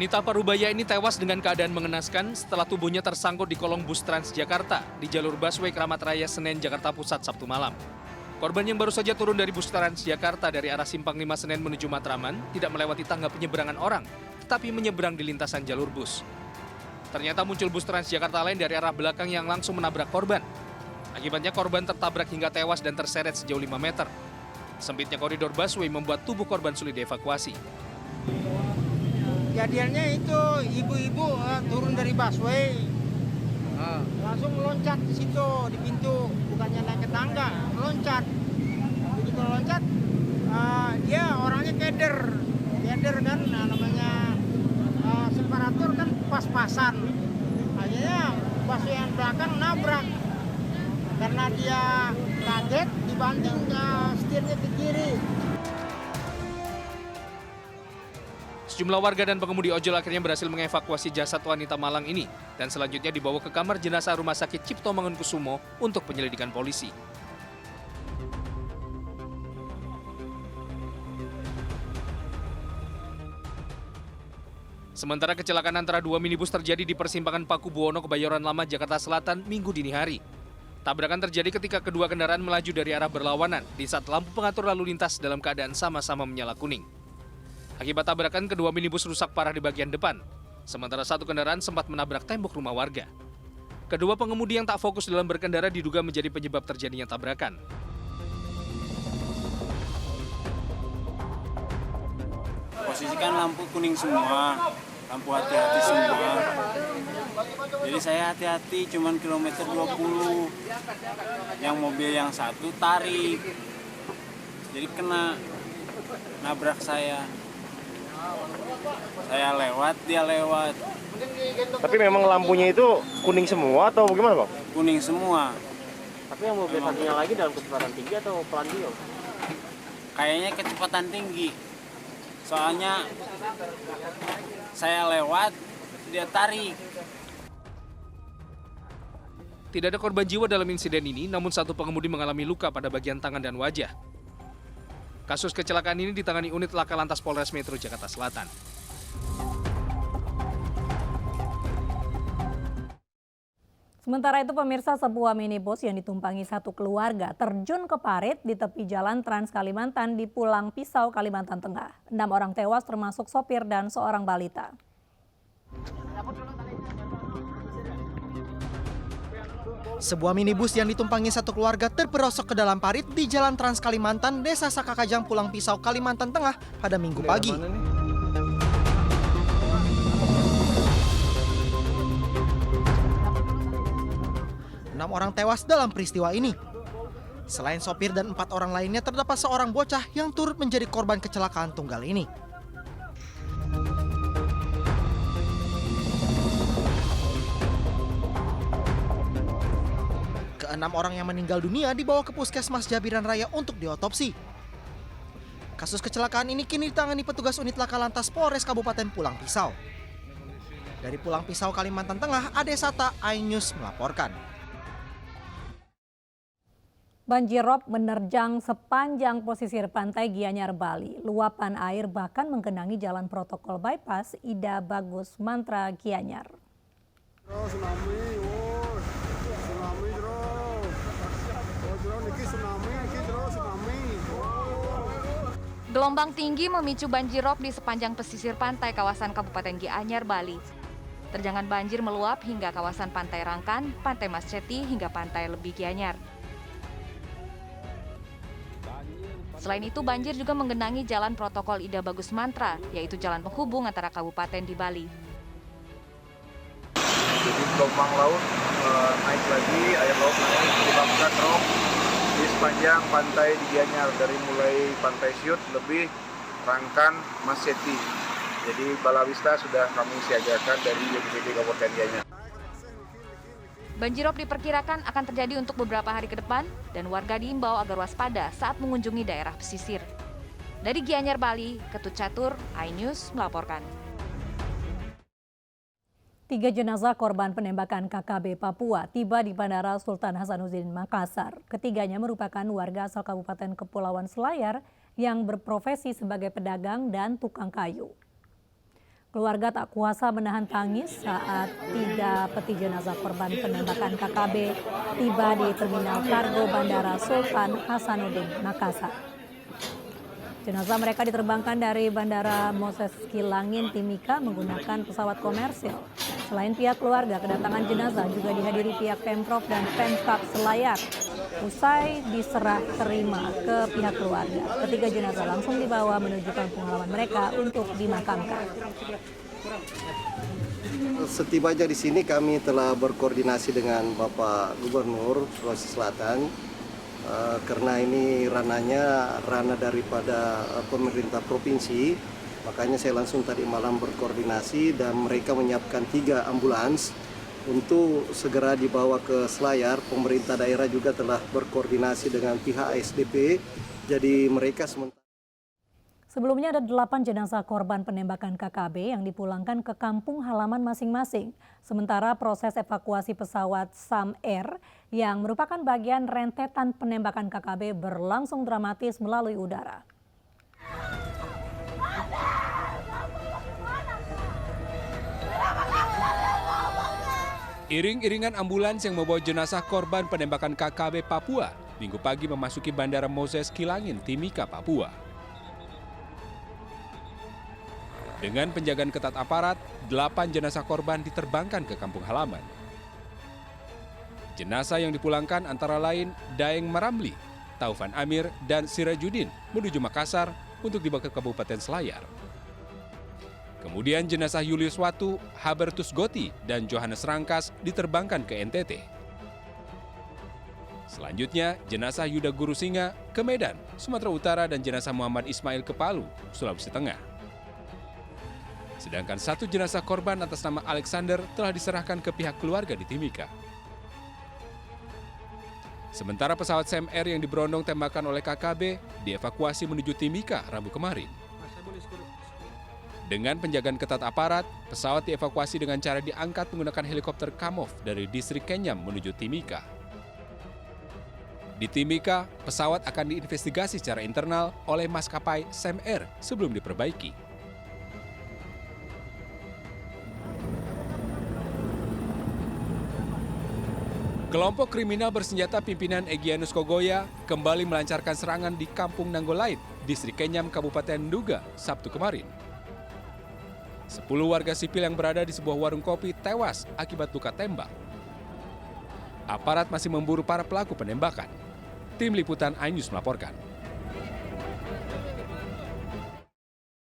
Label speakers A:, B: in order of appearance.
A: Wanita Parubaya ini tewas dengan keadaan mengenaskan setelah tubuhnya tersangkut di kolong bus Transjakarta di jalur busway Kramat Raya Senen, Jakarta Pusat, Sabtu malam. Korban yang baru saja turun dari bus Transjakarta dari arah Simpang 5 Senen menuju Matraman tidak melewati tangga penyeberangan orang, tetapi menyeberang di lintasan jalur bus. Ternyata muncul bus Transjakarta lain dari arah belakang yang langsung menabrak korban. Akibatnya korban tertabrak hingga tewas dan terseret sejauh 5 meter. Sempitnya koridor busway membuat tubuh korban sulit dievakuasi.
B: Kejadiannya itu ibu-ibu turun dari busway, langsung loncat di situ di pintu, bukannya naik ke tangga, loncat. Begitu loncat, dia orangnya keder kan, namanya separator kan pas-pasan. Akhirnya busway yang belakang nabrak, karena dia kaget dibanting setirnya ke kiri.
A: Sejumlah warga dan pengemudi ojol akhirnya berhasil mengevakuasi jasad wanita malang ini dan selanjutnya dibawa ke kamar jenazah Rumah Sakit Cipto Mangunkusumo untuk penyelidikan polisi. Sementara kecelakaan antara dua minibus terjadi di persimpangan Paku Buwono, Kebayoran Lama, Jakarta Selatan, Minggu dini hari. Tabrakan terjadi ketika kedua kendaraan melaju dari arah berlawanan di saat lampu pengatur lalu lintas dalam keadaan sama-sama menyala kuning. Akibat tabrakan, kedua minibus rusak parah di bagian depan, sementara satu kendaraan sempat menabrak tembok rumah warga. Kedua pengemudi yang tak fokus dalam berkendara diduga menjadi penyebab terjadinya tabrakan.
C: Posisikan lampu kuning semua, lampu hati-hati semua. Jadi saya hati-hati, cuman kilometer 20. Yang mobil yang satu tarik, jadi kena, nabrak saya. Saya lewat, dia lewat.
D: Tapi memang lampunya itu kuning semua atau bagaimana, Bang?
C: Kuning semua.
D: Tapi yang mobil satunya lagi dalam kecepatan tinggi atau pelan dia?
C: Kayaknya kecepatan tinggi. Soalnya saya lewat, dia tarik.
A: Tidak ada korban jiwa dalam insiden ini, namun satu pengemudi mengalami luka pada bagian tangan dan wajah. Kasus kecelakaan ini ditangani unit Laka Lantas Polres Metro Jakarta Selatan.
E: Sementara itu pemirsa, sebuah minibus yang ditumpangi satu keluarga terjun ke parit di tepi jalan Trans Kalimantan di Pulang Pisau, Kalimantan Tengah. 6 orang tewas termasuk sopir dan seorang balita.
F: Sebuah minibus yang ditumpangi satu keluarga terperosok ke dalam parit di Jalan Trans Kalimantan, Desa Sakakajang, Pulang Pisau, Kalimantan Tengah pada Minggu pagi. Enam orang tewas dalam peristiwa ini. Selain sopir dan 4 orang lainnya, terdapat seorang bocah yang turut menjadi korban kecelakaan tunggal ini. Keenam orang yang meninggal dunia dibawa ke Puskesmas Jabiran Raya untuk diotopsi. Kasus kecelakaan ini kini ditangani petugas unit Laka Lantas Polres Kabupaten Pulang Pisau. Dari Pulang Pisau, Kalimantan Tengah, Ade Sata, iNews melaporkan.
E: Banjirop menerjang sepanjang pesisir pantai Gianyar, Bali. Luapan air bahkan menggenangi jalan protokol bypass Ida Bagus Mantra Gianyar.
G: Gelombang tinggi memicu banjirop di sepanjang pesisir pantai kawasan Kabupaten Gianyar, Bali. Terjangan banjir meluap hingga kawasan Pantai Rangkan, Pantai Masceti, hingga Pantai Lebih Gianyar. Selain itu, banjir juga menggenangi jalan protokol Ida Bagus Mantra, yaitu jalan penghubung antara kabupaten di Bali.
H: Jadi gelombang laut naik lagi, air laut naik menyebabkan rop di sepanjang pantai di Gianyar, dari mulai Pantai Siut, Lebih, Rangkan, Masceti. Jadi Balawista sudah kami siagakan dari BPBD Kabupaten Gianyar.
G: Banjirop diperkirakan akan terjadi untuk beberapa hari ke depan dan warga diimbau agar waspada saat mengunjungi daerah pesisir. Dari Gianyar, Bali, Ketut Catur, iNews melaporkan.
E: 3 jenazah korban penembakan KKB Papua tiba di Bandara Sultan Hasanuddin Makassar. Ketiganya merupakan warga asal Kabupaten Kepulauan Selayar yang berprofesi sebagai pedagang dan tukang kayu. Keluarga tak kuasa menahan tangis saat 3 peti jenazah korban penembakan KKB tiba di Terminal Kargo Bandara Sultan Hasanuddin, Makassar. Jenazah mereka diterbangkan dari Bandara Moses Kilangin, Timika menggunakan pesawat komersil. Selain pihak keluarga, kedatangan jenazah juga dihadiri pihak Pemprov dan Pemkab Selayar. Usai diserah terima ke pihak keluarga, ketiga jenazah langsung dibawa menuju kampung halaman mereka untuk dimakamkan.
I: Setibanya di sini kami telah berkoordinasi dengan Bapak Gubernur Sulawesi Selatan karena ini ranah daripada pemerintah provinsi, makanya saya langsung tadi malam berkoordinasi dan mereka menyiapkan 3 ambulans untuk segera dibawa ke Selayar. Pemerintah daerah juga telah berkoordinasi dengan pihak ASDP, jadi mereka sementara.
E: Sebelumnya ada 8 jenazah korban penembakan KKB yang dipulangkan ke kampung halaman masing-masing. Sementara proses evakuasi pesawat Sam Air yang merupakan bagian rentetan penembakan KKB berlangsung dramatis melalui udara.
J: Iring-iringan ambulans yang membawa jenazah korban penembakan KKB Papua Minggu pagi memasuki Bandara Moses Kilangin, Timika, Papua. Dengan penjagaan ketat aparat, 8 jenazah korban diterbangkan ke kampung halaman. Jenazah yang dipulangkan antara lain Daeng Maramli, Taufan Amir, dan Sirajuddin menuju Makassar untuk dibawa ke Kabupaten Selayar. Kemudian jenazah Julius Watu, Habertus Goti, dan Johannes Rangkas diterbangkan ke NTT. Selanjutnya, jenazah Yuda Guru Singa ke Medan, Sumatera Utara, dan jenazah Muhammad Ismail ke Palu, Sulawesi Tengah. Sedangkan 1 jenazah korban atas nama Alexander telah diserahkan ke pihak keluarga di Timika. Sementara pesawat Sam Air yang diberondong tembakan oleh KKB dievakuasi menuju Timika Rabu kemarin. Dengan penjagaan ketat aparat, pesawat dievakuasi dengan cara diangkat menggunakan helikopter Kamov dari distrik Kenyam menuju Timika. Di Timika, pesawat akan diinvestigasi secara internal oleh maskapai Sam Air sebelum diperbaiki. Kelompok kriminal bersenjata pimpinan Egyanus Kogoya kembali melancarkan serangan di Kampung Nanggolait, distrik Kenyam, Kabupaten Nduga, Sabtu kemarin. 10 warga sipil yang berada di sebuah warung kopi tewas akibat luka tembak. Aparat masih memburu para pelaku penembakan. Tim Liputan iNews melaporkan.